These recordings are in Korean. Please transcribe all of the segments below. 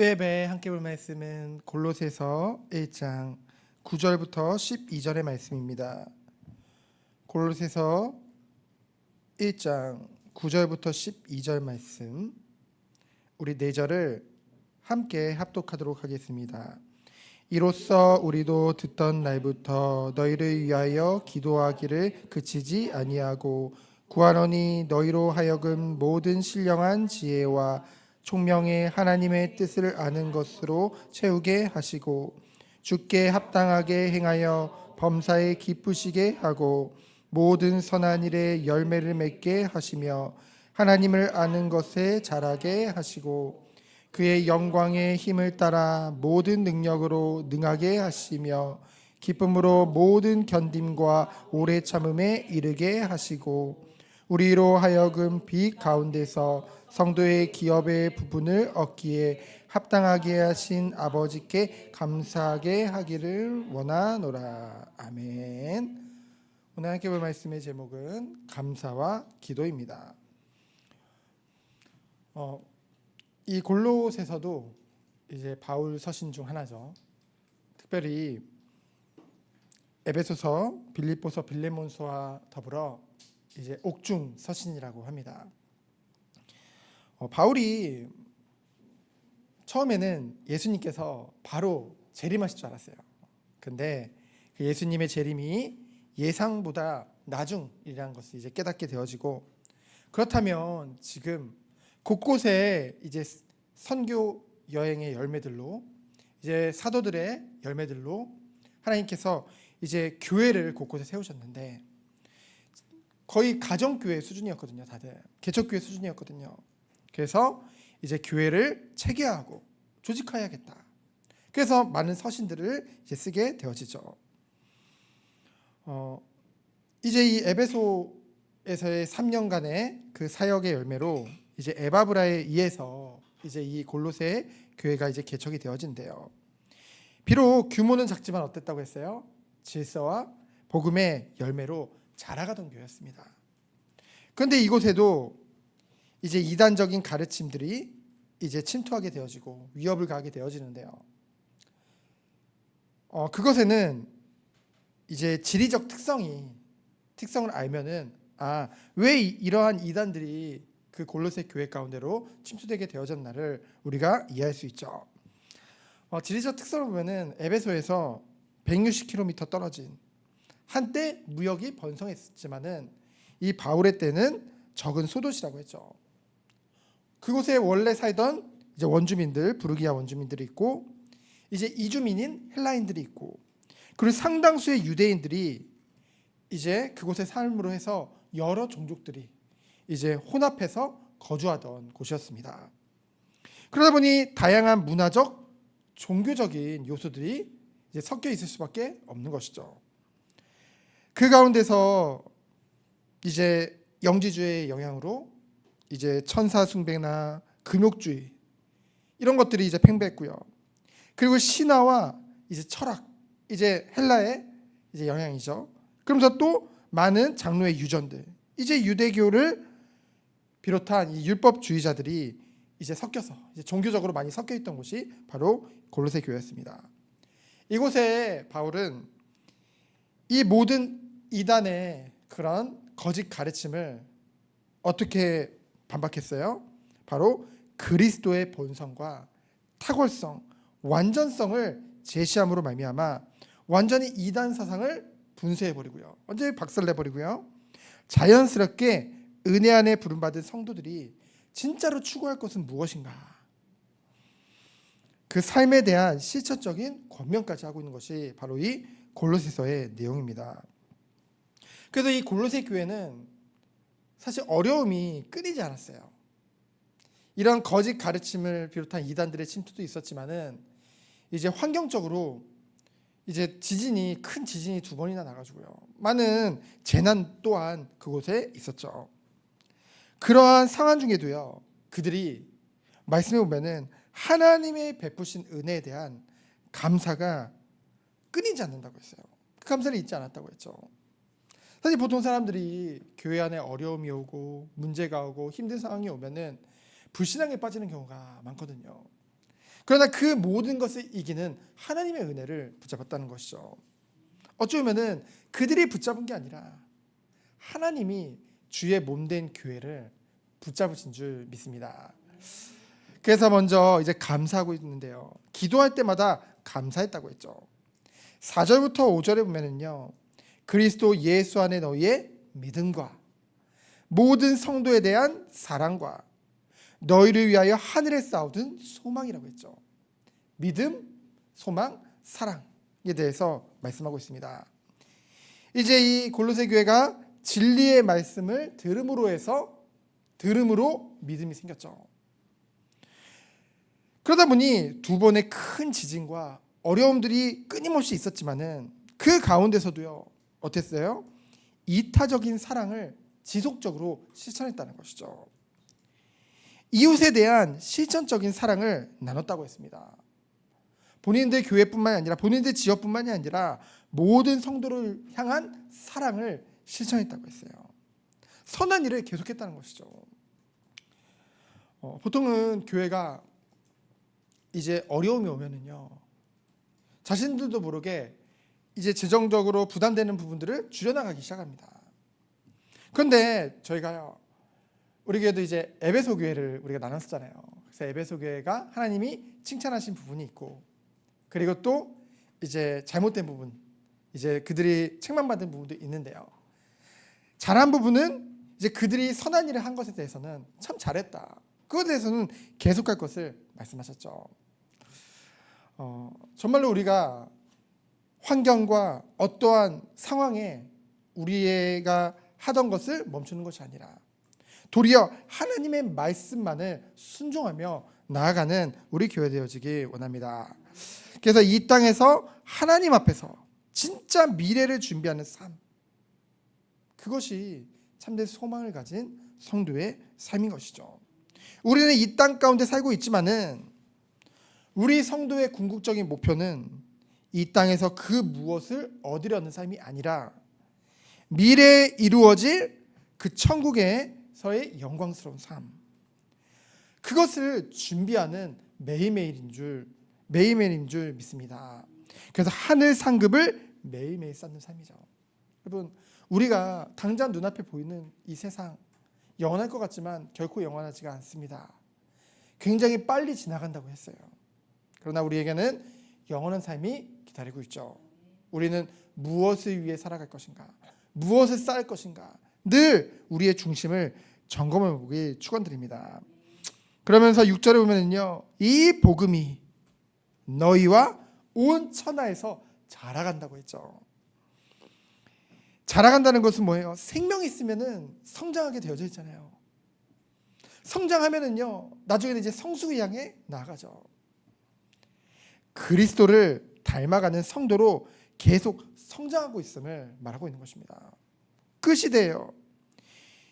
예배 함께 볼 말씀은 골로새서 1장 9절부터 12절의 말씀입니다. 골로새서 1장 9절부터 12절 말씀, 우리 4절을 함께 합독하도록 하겠습니다. 이로써 우리도 듣던 날부터 너희를 위하여 기도하기를 그치지 아니하고 구하노니 너희로 하여금 모든 신령한 지혜와 총명의 하나님의 뜻을 아는 것으로 채우게 하시고 주께 합당하게 행하여 범사에 기쁘시게 하고 모든 선한 일에 열매를 맺게 하시며 하나님을 아는 것에 자라게 하시고 그의 영광의 힘을 따라 모든 능력으로 능하게 하시며 기쁨으로 모든 견딤과 오래 참음에 이르게 하시고 우리로 하여금 빛 가운데서 성도의 기업의 부분을 얻기에 합당하게 하신 아버지께 감사하게 하기를 원하노라. 아멘. 오늘 함께 볼 말씀의 제목은 감사와 기도입니다. 이 골로새서도 이제 바울 서신 중 하나죠. 특별히 에베소서, 빌립보서, 빌레몬서와 더불어 이제 옥중 서신이라고 합니다. 바울이 처음에는 예수님께서 바로 재림하실 줄 알았어요. 근데 그 예수님의 재림이 예상보다 나중이라는 것을 이제 깨닫게 되어지고, 그렇다면 지금 곳곳에 이제 선교 여행의 열매들로, 이제 사도들의 열매들로 하나님께서 이제 교회를 곳곳에 세우셨는데 거의 가정교회 수준이었거든요. 다들 개척교회 수준이었거든요. 그래서 이제 교회를 체계화하고 조직화해야겠다. 그래서 많은 서신들을 이제 쓰게 되어지죠. 이제 이 에베소에서의 3년간의 그 사역의 열매로 이제 에바브라에 의해서 이제 이 골로새 교회가 이제 개척이 되어진대요. 비록 규모는 작지만 어땠다고 했어요? 질서와 복음의 열매로 자라가던 교회였습니다. 그런데 이곳에도 이제 이단적인 가르침들이 이제 침투하게 되어지고 위협을 가하게 되어지는데요. 그것에는 이제 지리적 특성을 알면은 왜 이러한 이단들이 그 골로새 교회 가운데로 침투되게 되어졌나를 우리가 이해할 수 있죠. 지리적 특성을 보면은 에베소에서 160km 떨어진, 한때 무역이 번성했지만은 이 바울의 때는 적은 소도시라고 했죠. 그곳에 원래 살던 이제 원주민들, 부르기아 원주민들이 있고, 이제 이주민인 헬라인들이 있고, 그리고 상당수의 유대인들이 이제 그곳에 삶으로 해서 여러 종족들이 이제 혼합해서 거주하던 곳이었습니다. 그러다 보니 다양한 문화적, 종교적인 요소들이 이제 섞여 있을 수밖에 없는 것이죠. 그 가운데서 이제 영지주의의 영향으로 이제 천사 숭배나 금욕주의 이런 것들이 이제 팽배했고요. 그리고 신화와 이제 철학, 이제 헬라의 이제 영향이죠. 그러면서 또 많은 장로의 유전들, 이제 유대교를 비롯한 이 율법주의자들이 이제 섞여서 이제 종교적으로 많이 섞여 있던 곳이 바로 골로새 교회였습니다. 이곳에 바울은 이 모든 이단의 그런 거짓 가르침을 어떻게 반박했어요? 바로 그리스도의 본성과 탁월성, 완전성을 제시함으로 말미암아 완전히 이단 사상을 분쇄해버리고요, 완전히 박살내버리고요, 자연스럽게 은혜 안에 부름받은 성도들이 진짜로 추구할 것은 무엇인가, 그 삶에 대한 실천적인 권면까지 하고 있는 것이 바로 이 골로새서의 내용입니다. 그래서 이 골로새 교회는 사실 어려움이 끊이지 않았어요. 이런 거짓 가르침을 비롯한 이단들의 침투도 있었지만은 이제 환경적으로 이제 큰 지진이 2번이나 나가지고요, 많은 재난 또한 그곳에 있었죠. 그러한 상황 중에도요, 그들이 말씀해 보면은 하나님의 베푸신 은혜에 대한 감사가 끊이지 않는다고 했어요. 그 감사를 잊지 않았다고 했죠. 사실 보통 사람들이 교회 안에 어려움이 오고 문제가 오고 힘든 상황이 오면은 불신앙에 빠지는 경우가 많거든요. 그러나 그 모든 것을 이기는 하나님의 은혜를 붙잡았다는 것이죠. 어쩌면은 그들이 붙잡은 게 아니라 하나님이 주의 몸된 교회를 붙잡으신 줄 믿습니다. 그래서 먼저 이제 감사하고 있는데요. 기도할 때마다 감사했다고 했죠. 4절부터 5절에 보면은요. 그리스도 예수 안에 너희의 믿음과 모든 성도에 대한 사랑과 너희를 위하여 하늘에 쌓아둔 소망이라고 했죠. 믿음, 소망, 사랑에 대해서 말씀하고 있습니다. 이제 이 골로새 교회가 진리의 말씀을 들음으로 믿음이 생겼죠. 그러다 보니 두 번의 큰 지진과 어려움들이 끊임없이 있었지만은 그 가운데서도요. 어땠어요? 이타적인 사랑을 지속적으로 실천했다는 것이죠. 이웃에 대한 실천적인 사랑을 나눴다고 했습니다. 본인들 교회뿐만이 아니라 본인들 지역뿐만이 아니라 모든 성도를 향한 사랑을 실천했다고 했어요. 선한 일을 계속했다는 것이죠. 보통은 교회가 이제 어려움이 오면은요, 자신들도 모르게 이제 재정적으로 부담되는 부분들을 줄여나가기 시작합니다. 그런데 저희가요, 우리 교회도 이제 에베소 교회를 우리가 나눴었잖아요. 그래서 에베소 교회가 하나님이 칭찬하신 부분이 있고, 그리고 또 이제 잘못된 부분, 이제 그들이 책망받은 부분도 있는데요. 잘한 부분은 이제 그들이 선한 일을 한 것에 대해서는 참 잘했다. 그것에 대해서는 계속할 것을 말씀하셨죠. 정말로 우리가 환경과 어떠한 상황에 우리가 하던 것을 멈추는 것이 아니라 도리어 하나님의 말씀만을 순종하며 나아가는 우리 교회 되어지기 원합니다. 그래서 이 땅에서 하나님 앞에서 진짜 미래를 준비하는 삶, 그것이 참된 소망을 가진 성도의 삶인 것이죠. 우리는 이 땅 가운데 살고 있지만은 우리 성도의 궁극적인 목표는 이 땅에서 그 무엇을 얻으려는 삶이 아니라 미래에 이루어질 그 천국에서의 영광스러운 삶, 그것을 준비하는 매일매일인 줄 믿습니다. 그래서 하늘 상급을 매일매일 쌓는 삶이죠. 여러분, 우리가 당장 눈앞에 보이는 이 세상 영원할 것 같지만 결코 영원하지가 않습니다. 굉장히 빨리 지나간다고 했어요. 그러나 우리에게는 영원한 삶이 기다리고 있죠. 우리는 무엇을 위해 살아갈 것인가, 무엇을 쌓을 것인가, 늘 우리의 중심을 점검해 보기 축원드립니다. 그러면서 6절에 보면은요, 이 복음이 너희와 온 천하에서 자라간다고 했죠. 자라간다는 것은 뭐예요? 생명이 있으면은 성장하게 되어져 있잖아요. 성장하면은요, 나중에는 이제 성숙을 향해 나아가죠. 그리스도를 닮아가는 성도로 계속 성장하고 있음을 말하고 있는 것입니다. 그 시대예요.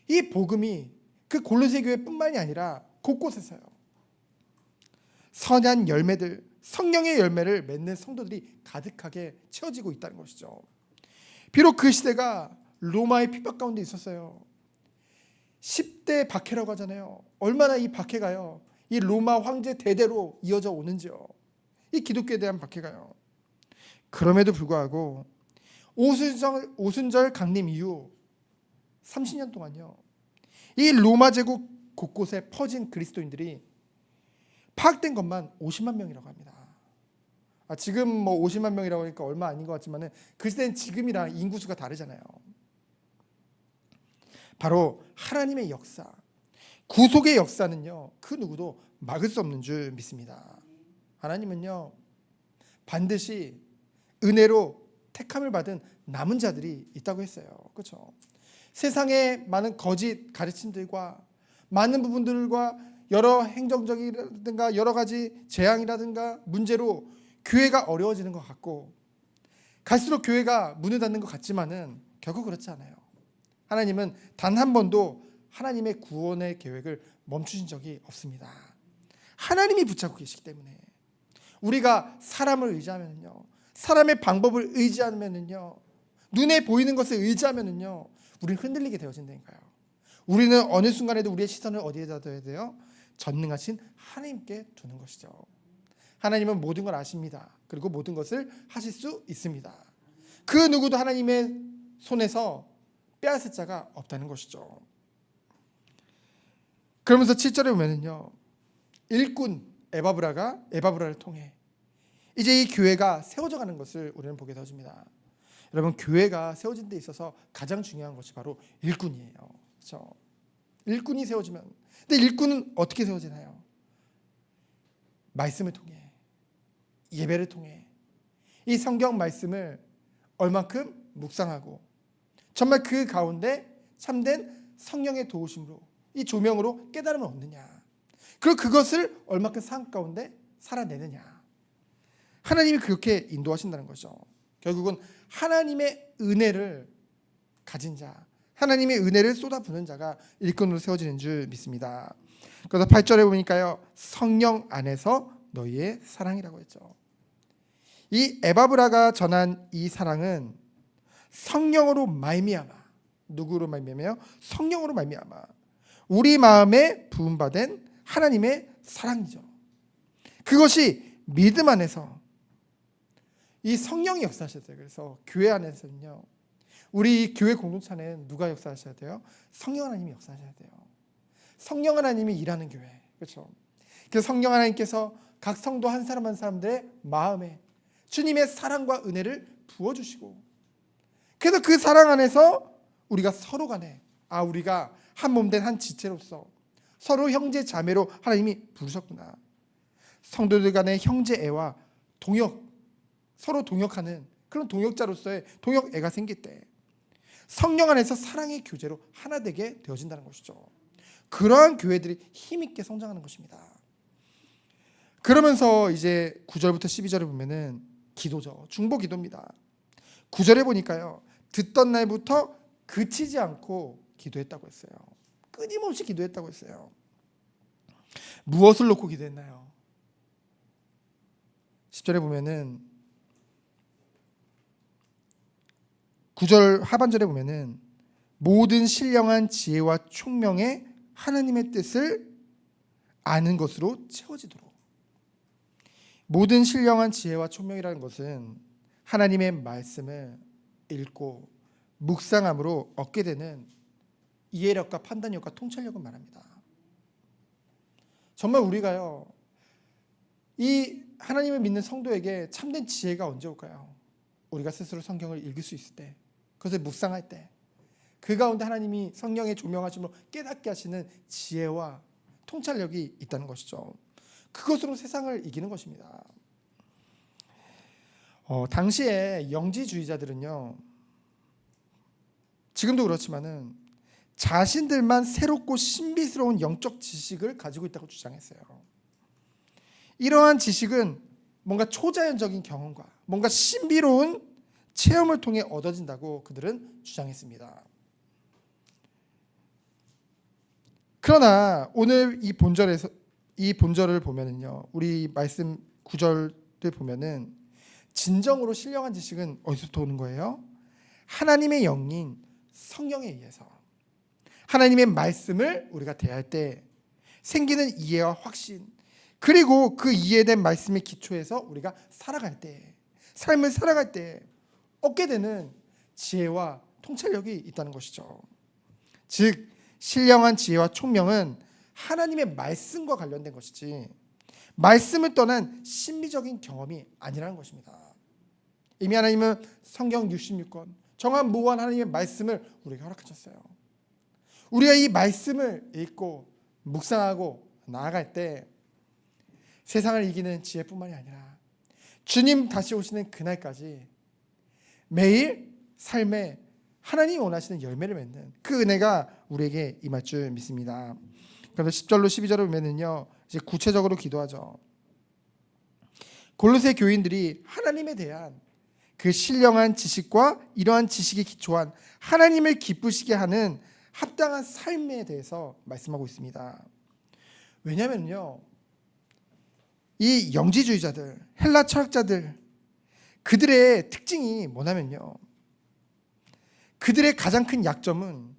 이 복음이 그 골로새 교회뿐만이 아니라 곳곳에서요, 선한 열매들, 성령의 열매를 맺는 성도들이 가득하게 채워지고 있다는 것이죠. 비록 그 시대가 로마의 핍박 가운데 있었어요. 10대 박해라고 하잖아요. 얼마나 이 박해가요, 이 로마 황제 대대로 이어져 오는지요. 이 기독교에 대한 박해가요. 그럼에도 불구하고 오순절 강림 이후 30년 동안요, 이 로마 제국 곳곳에 퍼진 그리스도인들이 파악된 것만 50만 명이라고 합니다. 지금 뭐 50만 명이라고 하니까 얼마 아닌 것 같지만은 그 시대는 지금이랑 인구수가 다르잖아요. 바로 하나님의 역사, 구속의 역사는요, 그 누구도 막을 수 없는 줄 믿습니다. 하나님은요, 반드시 은혜로 택함을 받은 남은 자들이 있다고 했어요. 그렇죠? 세상의 많은 거짓 가르침들과 많은 부분들과 여러 행정적이라든가 여러 가지 재앙이라든가 문제로 교회가 어려워지는 것 같고, 갈수록 교회가 문을 닫는 것 같지만은 결코 그렇지 않아요. 하나님은 단 한 번도 하나님의 구원의 계획을 멈추신 적이 없습니다. 하나님이 붙잡고 계시기 때문에 우리가 사람을 의지하면요, 사람의 방법을 의지하면요, 눈에 보이는 것을 의지하면요, 우리는 흔들리게 되어진다니까요. 우리는 어느 순간에도 우리의 시선을 어디에다 둬야 돼요? 전능하신 하나님께 두는 것이죠. 하나님은 모든 걸 아십니다. 그리고 모든 것을 하실 수 있습니다. 그 누구도 하나님의 손에서 빼앗을 자가 없다는 것이죠. 그러면서 7절에 보면은요, 일꾼 에바브라를 통해 이제 이 교회가 세워져 가는 것을 우리는 보게 되어집니다. 여러분, 교회가 세워진 데 있어서 가장 중요한 것이 바로 일꾼이에요. 그렇죠? 일꾼이 세워지면, 근데 일꾼은 어떻게 세워지나요? 말씀을 통해, 예배를 통해 이 성경 말씀을 얼만큼 묵상하고 정말 그 가운데 참된 성령의 도우심으로, 이 조명으로 깨달음을 얻느냐, 그리고 그것을 얼만큼 삶 가운데 살아내느냐. 하나님이 그렇게 인도하신다는 거죠. 결국은 하나님의 은혜를 가진 자, 하나님의 은혜를 쏟아부는 자가 일꾼으로 세워지는 줄 믿습니다. 그래서 8절에 보니까요, 성령 안에서 너희의 사랑이라고 했죠. 이 에바브라가 전한 이 사랑은 성령으로 말미암아, 누구로 말미암아요? 성령으로 말미암아 우리 마음에 부음받은 하나님의 사랑이죠. 그것이 믿음 안에서 이 성령이 역사하셔야 돼요. 그래서 교회 안에서는요, 우리 교회 공동체 안에 누가 역사하셔야 돼요? 성령 하나님이 역사하셔야 돼요. 성령 하나님이 일하는 교회, 그렇죠? 그래서 성령 하나님께서 각 성도 한 사람 한 사람들의 마음에 주님의 사랑과 은혜를 부어주시고, 그래서 그 사랑 안에서 우리가 서로 간에 우리가 한 몸 된 한 지체로서 서로 형제 자매로 하나님이 부르셨구나. 성도들 간의 형제애와 동역, 서로 동역하는 그런 동역자로서의 동역애가 생길 때 성령 안에서 사랑의 교제로 하나 되게 되어진다는 것이죠. 그러한 교회들이 힘있게 성장하는 것입니다. 그러면서 이제 9절부터 12절을 보면은 기도죠. 중보 기도입니다. 9절에 보니까요, 듣던 날부터 그치지 않고 기도했다고 했어요. 끊임없이 기도했다고 했어요. 무엇을 놓고 기도했나요? 10절에 보면은 9절 하반절에 보면은 모든 신령한 지혜와 총명에 하나님의 뜻을 아는 것으로 채워지도록. 모든 신령한 지혜와 총명이라는 것은 하나님의 말씀을 읽고 묵상함으로 얻게 되는 이해력과 판단력과 통찰력을 말합니다. 정말 우리가요, 이 하나님을 믿는 성도에게 참된 지혜가 언제 올까요? 우리가 스스로 성경을 읽을 수 있을 때, 그것을 묵상할 때, 그 가운데 하나님이 성령의 조명하심으로 깨닫게 하시는 지혜와 통찰력이 있다는 것이죠. 그것으로 세상을 이기는 것입니다. 당시에 영지주의자들은요, 지금도 그렇지만은 자신들만 새롭고 신비스러운 영적 지식을 가지고 있다고 주장했어요. 이러한 지식은 뭔가 초자연적인 경험과 뭔가 신비로운 체험을 통해 얻어진다고 그들은 주장했습니다. 그러나 오늘 이 본절을 보면은요, 우리 말씀 9절을 보면은 진정으로 신령한 지식은 어디서부터 오는 거예요? 하나님의 영인 성령에 의해서, 하나님의 말씀을 우리가 대할 때 생기는 이해와 확신, 그리고 그 이해된 말씀의 기초에서 우리가 살아갈 때, 삶을 살아갈 때 얻게 되는 지혜와 통찰력이 있다는 것이죠. 즉 신령한 지혜와 총명은 하나님의 말씀과 관련된 것이지 말씀을 떠난 신비적인 경험이 아니라는 것입니다. 이미 하나님은 성경 66권 정한 무한 하나님의 말씀을 우리에게 허락하셨어요. 우리가 이 말씀을 읽고 묵상하고 나아갈 때 세상을 이기는 지혜뿐만이 아니라 주님 다시 오시는 그날까지 매일 삶에 하나님이 원하시는 열매를 맺는 그 은혜가 우리에게 임할 줄 믿습니다. 그래서 10절로 12절을 보면은요, 이제 구체적으로 기도하죠. 골로새 교인들이 하나님에 대한 그 신령한 지식과 이러한 지식에 기초한 하나님을 기쁘시게 하는 합당한 삶에 대해서 말씀하고 있습니다. 왜냐하면요, 이 영지주의자들, 헬라 철학자들, 그들의 특징이 뭐냐면요, 그들의 가장 큰 약점은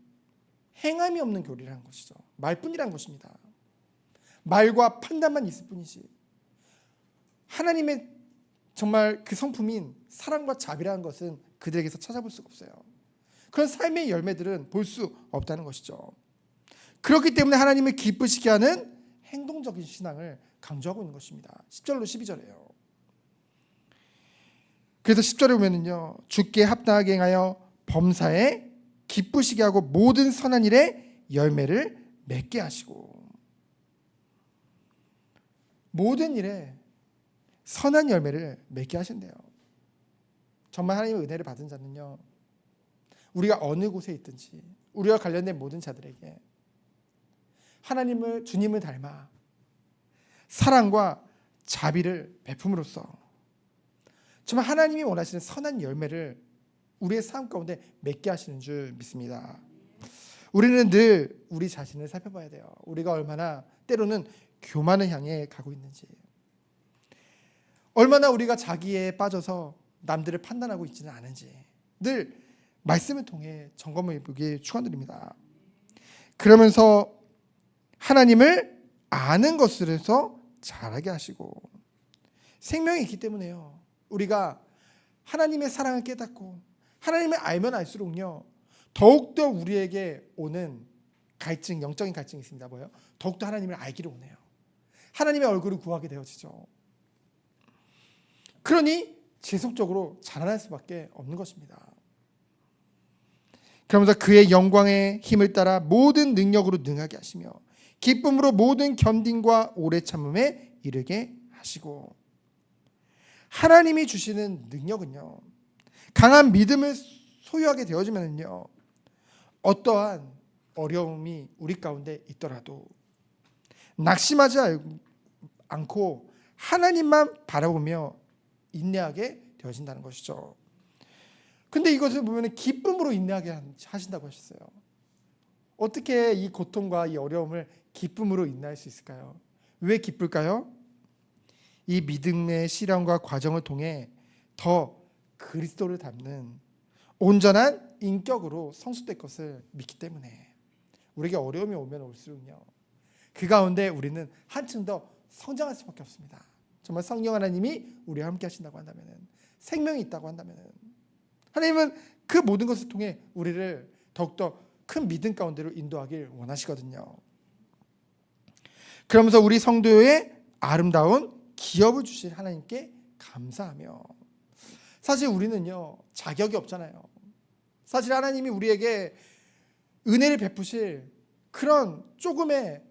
행함이 없는 교리라는 것이죠. 말뿐이라는 것입니다. 말과 판단만 있을 뿐이지 하나님의 정말 그 성품인 사랑과 자비라는 것은 그들에게서 찾아볼 수가 없어요. 그런 삶의 열매들은 볼 수 없다는 것이죠. 그렇기 때문에 하나님을 기쁘시게 하는 행동적인 신앙을 강조하고 있는 것입니다. 10절로 12절이에요. 그래서 10절에 보면은요, 주께 합당하게 행하여 범사에 기쁘시게 하고 모든 선한 일에 열매를 맺게 하시고, 모든 일에 선한 열매를 맺게 하신대요. 정말 하나님의 은혜를 받은 자는요, 우리가 어느 곳에 있든지 우리와 관련된 모든 자들에게 하나님을, 주님을 닮아 사랑과 자비를 베품으로써 정말 하나님이 원하시는 선한 열매를 우리의 삶 가운데 맺게 하시는 줄 믿습니다. 우리는 늘 우리 자신을 살펴봐야 돼요. 우리가 얼마나 때로는 교만을 향해 가고 있는지, 얼마나 우리가 자기에 빠져서 남들을 판단하고 있지는 않은지 늘 말씀을 통해 점검해 보기 축원드립니다. 그러면서 하나님을 아는 것으로서 자라게 하시고, 생명이 있기 때문에요, 우리가 하나님의 사랑을 깨닫고 하나님을 알면 알수록요, 더욱더 우리에게 오는 갈증, 영적인 갈증이 있습니다. 뭐예요? 더욱더 하나님을 알기를 원해요. 하나님의 얼굴을 구하게 되어지죠. 그러니 지속적으로 자라날 수밖에 없는 것입니다. 그러면서 그의 영광의 힘을 따라 모든 능력으로 능하게 하시며 기쁨으로 모든 견딤과 오래 참음에 이르게 하시고, 하나님이 주시는 능력은요, 강한 믿음을 소유하게 되어지면요, 어떠한 어려움이 우리 가운데 있더라도 낙심하지 않고 하나님만 바라보며 인내하게 되어진다는 것이죠. 근데 이것을 보면 기쁨으로 인내하게 하신다고 하셨어요. 어떻게 이 고통과 이 어려움을 기쁨으로 인내할 수 있을까요? 왜 기쁠까요? 이 믿음의 시련과 과정을 통해 더 그리스도를 닮는 온전한 인격으로 성숙될 것을 믿기 때문에, 우리에게 어려움이 오면 올수록요, 그 가운데 우리는 한층 더 성장할 수밖에 없습니다. 정말 성령 하나님이 우리와 함께 하신다고 한다면, 생명이 있다고 한다면, 하나님은 그 모든 것을 통해 우리를 더욱더 큰 믿음 가운데로 인도하길 원하시거든요. 그러면서 우리 성도의 아름다운 기업을 주신 하나님께 감사하며, 사실 우리는요, 자격이 없잖아요. 사실 하나님이 우리에게 은혜를 베푸실 그런 조금의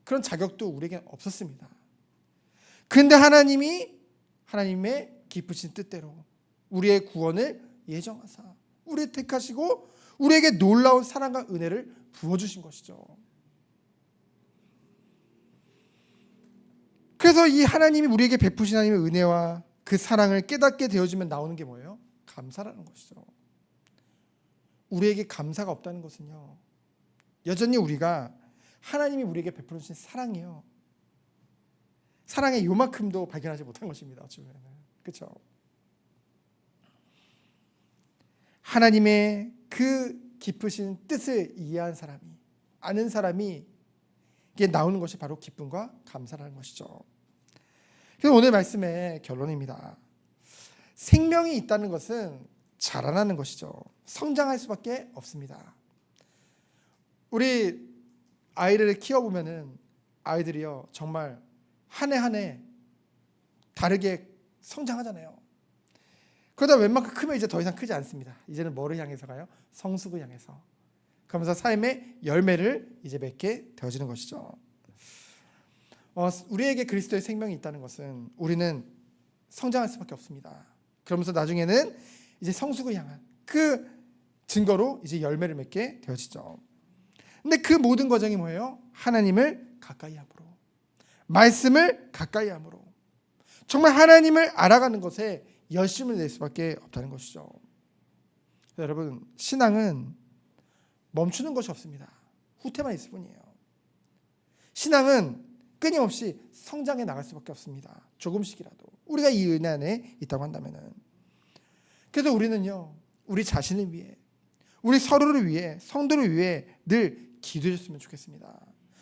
그런 자격도 우리에게 없었습니다. 그런데 하나님이 하나님의 기쁘신 뜻대로 우리의 구원을 예정하사 우리를 택하시고 우리에게 놀라운 사랑과 은혜를 부어주신 것이죠. 그래서 이 하나님이 우리에게 베푸신 하나님의 은혜와 그 사랑을 깨닫게 되어지면 나오는 게 뭐예요? 감사라는 것이죠. 우리에게 감사가 없다는 것은요, 여전히 우리가 하나님이 우리에게 베풀어주신 사랑이요, 사랑의 요만큼도 발견하지 못한 것입니다. 어쩌면 그렇죠? 하나님의 그 깊으신 뜻을 이해한 사람이, 아는 사람이 이게 나오는 것이 바로 기쁨과 감사라는 것이죠. 그래서 오늘 말씀의 결론입니다. 생명이 있다는 것은 자라나는 것이죠. 성장할 수밖에 없습니다. 우리 아이를 키워보면은 아이들이요, 정말 한 해 한 해 다르게 성장하잖아요. 그러다 웬만큼 크면 이제 더 이상 크지 않습니다. 이제는 뭐를 향해서 가요? 성숙을 향해서. 그러면서 삶의 열매를 이제 맺게 되어지는 것이죠. 우리에게 그리스도의 생명이 있다는 것은 우리는 성장할 수밖에 없습니다. 그러면서 나중에는 이제 성숙을 향한 그 증거로 이제 열매를 맺게 되어지죠. 근데 그 모든 과정이 뭐예요? 하나님을 가까이 함으로, 말씀을 가까이 함으로, 정말 하나님을 알아가는 것에 열심을 낼 수밖에 없다는 것이죠. 여러분, 신앙은 멈추는 것이 없습니다. 후퇴만 있을 뿐이에요. 신앙은 끊임없이 성장해 나갈 수밖에 없습니다. 조금씩이라도 우리가 이 은혜 안에 있다고 한다면. 그래서 우리는요, 우리 자신을 위해, 우리 서로를 위해, 성도를 위해 늘 기도해 줬으면 좋겠습니다.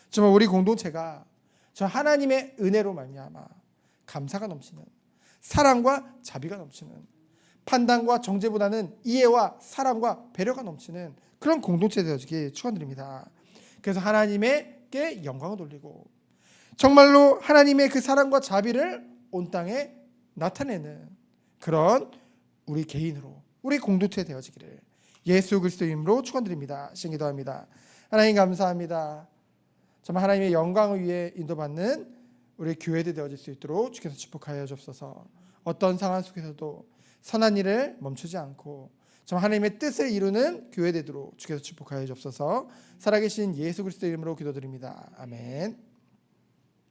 정말 우리 공동체가 저 하나님의 은혜로 말미암아 감사가 넘치는, 사랑과 자비가 넘치는, 판단과 정죄보다는 이해와 사랑과 배려가 넘치는 그런 공동체 되어지기 축원드립니다. 그래서 하나님께 영광을 돌리고 정말로 하나님의 그 사랑과 자비를 온 땅에 나타내는 그런 우리 개인으로 우리 공동체 되어지기를 예수 그리스도 이름으로 축원드립니다. 기도합니다. 하나님 감사합니다. 정말 하나님의 영광을 위해 인도받는 우리 교회들 되어질 수 있도록 주께서 축복하여 주옵소서. 어떤 상황 속에서도 선한 일을 멈추지 않고 정말 하나님의 뜻을 이루는 교회 되도록 주께서 축복하여 주옵소서. 살아계신 예수 그리스도 이름으로 기도드립니다. 아멘.